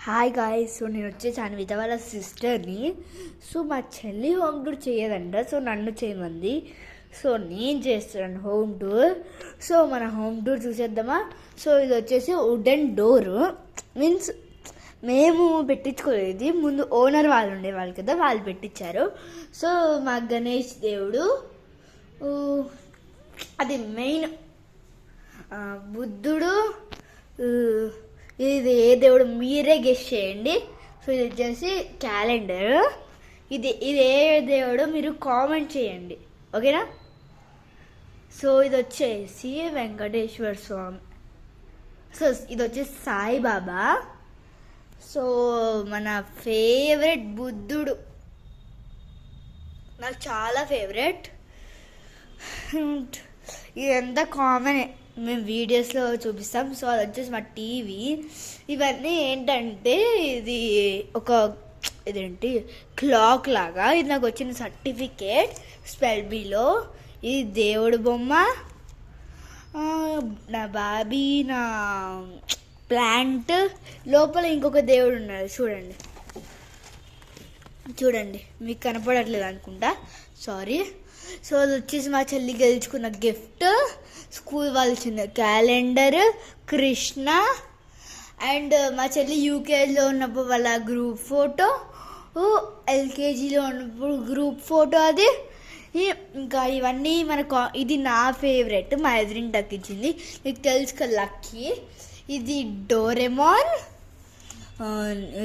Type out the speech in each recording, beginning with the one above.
Hi guys. So నేను వచ్చేసి అన్విత వాళ్ళ సిస్టర్ని. సో మా చెల్లి హోమ్ టూర్ చేయదంట, సో నన్ను చేయమంది. సో నేను చేస్తున్నాను హోమ్ టూర్. సో మన హోమ్ టూర్ చూసేద్దామా. సో ఇది వచ్చేసి వుడెన్ డోరు, మీన్స్ మేము పెట్టించుకోలేదు, ముందు ఓనర్ వాళ్ళు ఉండేవాళ్ళు కదా, వాళ్ళు పెట్టించారు. సో మా గణేష్ దేవుడు అది మెయిన్, బుద్ధుడు, ఇది ఏ దేవుడు మీరే గెస్ చేయండి. సో ఇది వచ్చేసి క్యాలెండర్, ఇది ఏ దేవుడు మీరు కామెంట్ చేయండి, ఓకేనా. సో ఇది వచ్చేసి వెంకటేశ్వర స్వామి. సో ఇది వచ్చేసి సాయిబాబా. సో మన ఫేవరెట్ బుద్ధుడు, నాకు చాలా ఫేవరెట్. ఇదంతా కామనే, మేము వీడియోస్లో చూపిస్తాం. సో అది వచ్చేసి మా టీవీ. ఇవన్నీ ఏంటంటే ఇది ఒక ఇదేంటి క్లాక్ లాగా, ఇది నాకు వచ్చిన సర్టిఫికేట్ స్పెల్ బీలో. ఇది దేవుడు బొమ్మ, నా బాబీ, నా ప్లాంట్, లోపల ఇంకొక దేవుడు ఉన్నాడు చూడండి, చూడండి మీకు కనపడట్లేదు అనుకుంటా, సారీ. సో అది వచ్చేసి మా చెల్లి గెలుచుకున్న గిఫ్ట్, స్కూల్ వాళ్ళు ఇచ్చిన క్యాలెండర్, కృష్ణ. అండ్ మా చెల్లి యూకేజీలో ఉన్నప్పుడు వాళ్ళ గ్రూప్ ఫోటో, ఎల్కేజీలో ఉన్నప్పుడు గ్రూప్ ఫోటో అది. ఇంకా ఇవన్నీ మనకు, ఇది నా ఫేవరెట్, మా ఎదురింటికి ఇచ్చింది, నీకు తెలుసు కదా లక్కీ. ఇది డోరెమాన్,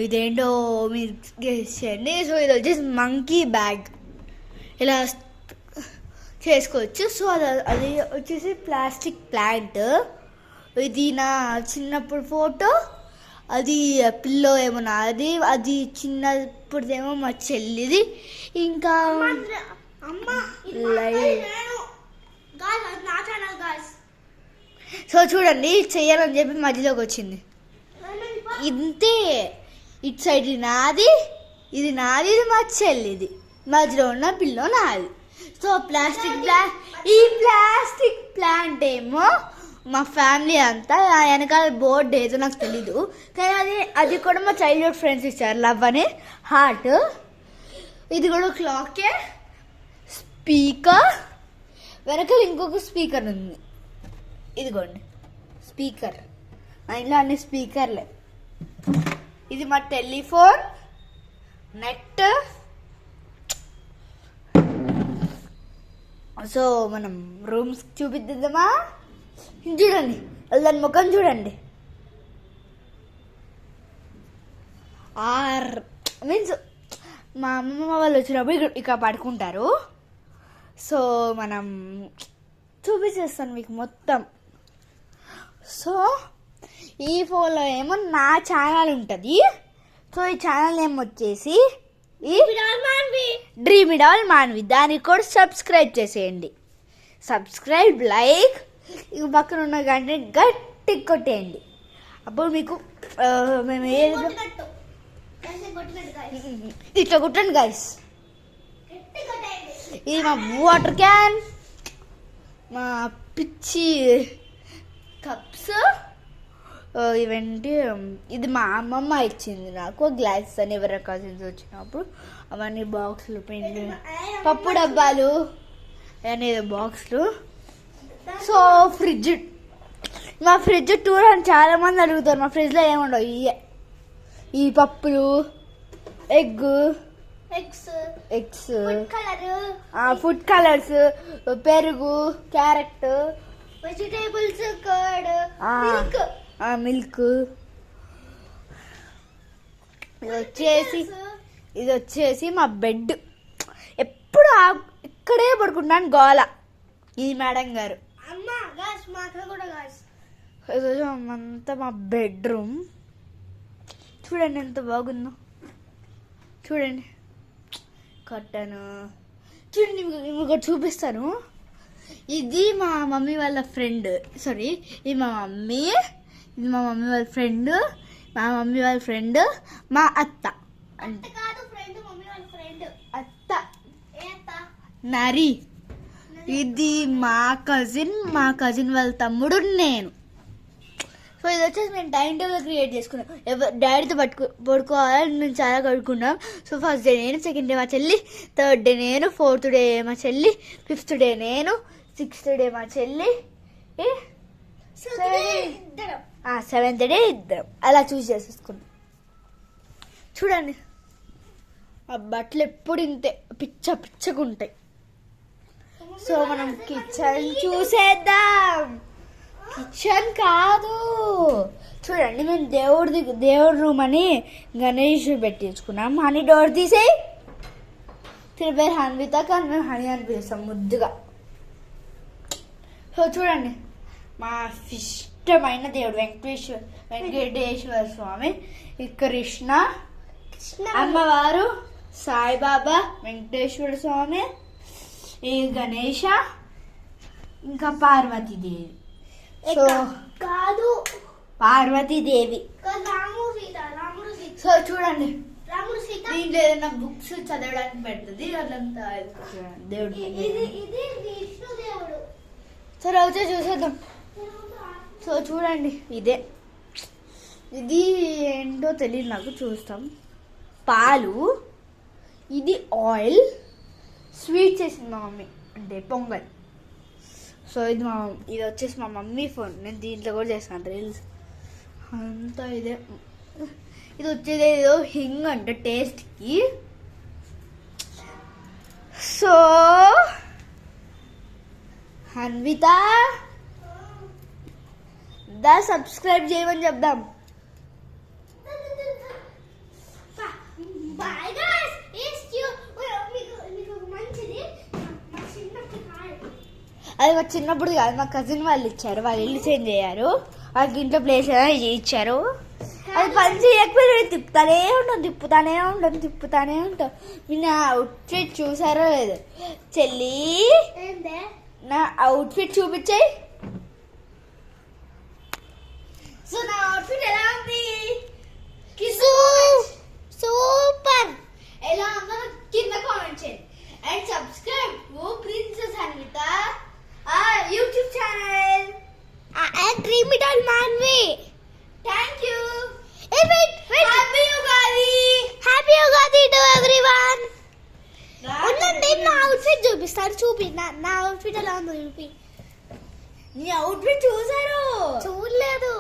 ఇదేంటో మీరు గెస్ చేయండి. సో ఇది వచ్చేసి మంకీ బ్యాగ్, ఇలా చేసుకోవచ్చు. సో అది వచ్చేసి ప్లాస్టిక్ ప్లాంట్. ఇది నా చిన్నప్పుడు ఫోటో, అది పిల్లో ఏమో నాది, అది చిన్నప్పుడుదేమో మా చెల్లిది. ఇంకా సో చూడండి, చెయ్యాలని చెప్పి మధ్యలోకి వచ్చింది, ఇంతే. ఇటు సైడ్ నాది, ఇది నాది, ఇది మా చెల్లిది, మధ్యలో ఉన్న పిల్లో నాది. సో ఈ ప్లాస్టిక్ ప్లాంట్ ఏమో మా ఫ్యామిలీ అంతా, వెనకాల బోర్డు ఏదో నాకు తెలీదు, కానీ అది కూడా మా చైల్డ్హుడ్ ఫ్రెండ్స్ ఇచ్చారు, లవ్ అనే హార్ట్. ఇది కూడా క్లాకే, స్పీకర్, వెనకాల ఇంకొక స్పీకర్ ఉంది, ఇదిగోండి స్పీకర్, మా ఇంట్లో అన్ని స్పీకర్లే. ఇది మా టెలిఫోన్, నెట్. సో మనం రూమ్స్ చూపిద్దామా. చూడండి, దాని ముఖం చూడండి, మీన్స్ మా అమ్మమ్మ వాళ్ళు వచ్చినప్పుడు ఇక్కడ పడుకుంటారు. సో మనం చూపించేస్తాను మీకు మొత్తం. సో ఈ ఫోన్లో ఏమో నా ఛానల్ ఉంటుంది. సో ఈ ఛానల్ నేమ్ వచ్చేసి డ్రీమ్ ఇట్ ఆల్ మాన్వి, దానికి కూడా సబ్స్క్రైబ్ చేసేయండి. సబ్స్క్రైబ్, లైక్, ఇక పక్కన ఉన్న గంటని గట్టి కొట్టేయండి, అప్పుడు మీకు మేము ఇట్లా కొట్టండి గైస్. ఇది మా వాటర్ క్యాన్, మా పిచ్చి కప్స్, ఇవేంటి, ఇది మా అమ్మమ్మ ఇచ్చింది నాకు, గ్లాస్ అని ఎవరైనా కజిన్స్ వచ్చినప్పుడు. అవన్నీ బాక్సులు, పెన్లు, పప్పు డబ్బాలు, అనేది బాక్సులు. సో ఫ్రిడ్జ్, మా ఫ్రిడ్జ్ టూర్ అని చాలామంది అడుగుతారు. మా ఫ్రిడ్జ్లో ఏముండవు, ఈ పప్పులు, ఎగ్స్, ఫుడ్ కలర్స్, పెరుగు, క్యారెట్, వెజిటేబుల్స్, కర్డ్, మిల్క్. ఇది వచ్చేసి మా బెడ్, ఎప్పుడు ఇక్కడే పడుకుంటాను, గోల. ఇది మేడం గారు, అంతా మా బెడ్రూమ్. చూడండి ఎంత బాగుందో, చూడండి కట్టను. చూడండి మీకు చూపిస్తాను. ఇది మా మమ్మీ వాళ్ళ ఫ్రెండ్, సారీ ఇది మా మమ్మీ, ఇది మా మమ్మీ వాళ్ళ ఫ్రెండ్, మా మమ్మీ వాళ్ళ ఫ్రెండ్ మా అత్త, అత్త నరి. ఇది మా కజిన్ వాళ్ళ తమ్ముడు, నేను. సో ఇది వచ్చేసి మేము టైం టేబుల్ క్రియేట్ చేసుకున్నాం. డాడీతో పడుకోవాలని మేము చాలా కడుక్కున్నాం. సో ఫస్ట్ డే నేను, సెకండ్ డే మా చెల్లి, థర్డ్ డే నేను, ఫోర్త్ డే మా చెల్లి, ఫిఫ్త్ డే నేను, సిక్స్త్ డే మా చెల్లి, సెవెంత్ డే ఇద్దరం అలా చూస్ చేసేసుకున్నాం. చూడండి ఆ బట్టలు ఎప్పుడు ఇంతే పిచ్చకుంటాయి. సో మనం కిచెన్ చూసేద్దాం. కిచెన్ కాదు, చూడండి మేము దేవుడి రూమ్ అని గణేష్ పెట్టించుకున్నాం. హనీ డోర్ తీసేయి. పేరు హన్విత, కానీ మేము హనీ అని పిలుస్తాం ముద్దుగా. సో చూడండి మా ఇష్టమైన దేవుడు వెంకటేశ్వర స్వామి, కృష్ణ, అమ్మవారు, సాయిబాబా, వెంకటేశ్వర స్వామి, ఈ గణేష, ఇంకా పార్వతీదేవి. సో కాదు పార్వతీదేవి. సో చూడండి రాముడు సీత దీంట్లో ఏదైనా బుక్స్ చదవడానికి పెడుతుంది. అదంతా దేవుడు. ఇది విష్ణుదేవుడు. సరే వచ్చే చూసేద్దాం. సో చూడండి ఇది ఏంటో తెలియదు నాకు, చూస్తాం. పాలు, ఇది ఆయిల్, స్వీట్ చేసింది మా మమ్మీ, అంటే పొంగల్. సో ఇది వచ్చేసి మా మమ్మీ ఫోన్. నేను దీంట్లో కూడా చేస్తాను రీల్స్ అంతా ఇదే. ఇది వచ్చేది ఏదో హింగ్ అంట టేస్ట్కి. సో హన్విత సబ్స్క్రైబ్ చేయమని చెప్దాం. అది మా చిన్నప్పుడు కాదు, మా కజిన్ వాళ్ళు ఇచ్చారు. వాళ్ళు ఇల్లు చేంజ్ అయ్యారు, వాళ్ళకి ఇంట్లో ప్లేస్ ఇచ్చారు. అది పని చేయకపోతే తిప్పుతానే ఉంటాం. మీరు నా అవుట్ఫిట్ చూసారో లేదు? చెల్లి నా అవుట్ఫిట్ చూపించాయి. సో నా అవుట్ఫిట్ ఎలా ఉంది? సూపర్. ఎలా ఉందో కింద కామెంట్ చేయండి. And subscribe to princess Hanvitha YouTube channel and dream it all manvi. Thank you. Wait. Happy Ugadi to everyone. ఉండండి నా అవుట్ఫిట్ చూపిస్తాను. నా అవుట్ఫిట్ ఎలా ఉందో చూపి. నీ అవుట్ఫిట్ చూసారు? చూడలేదు.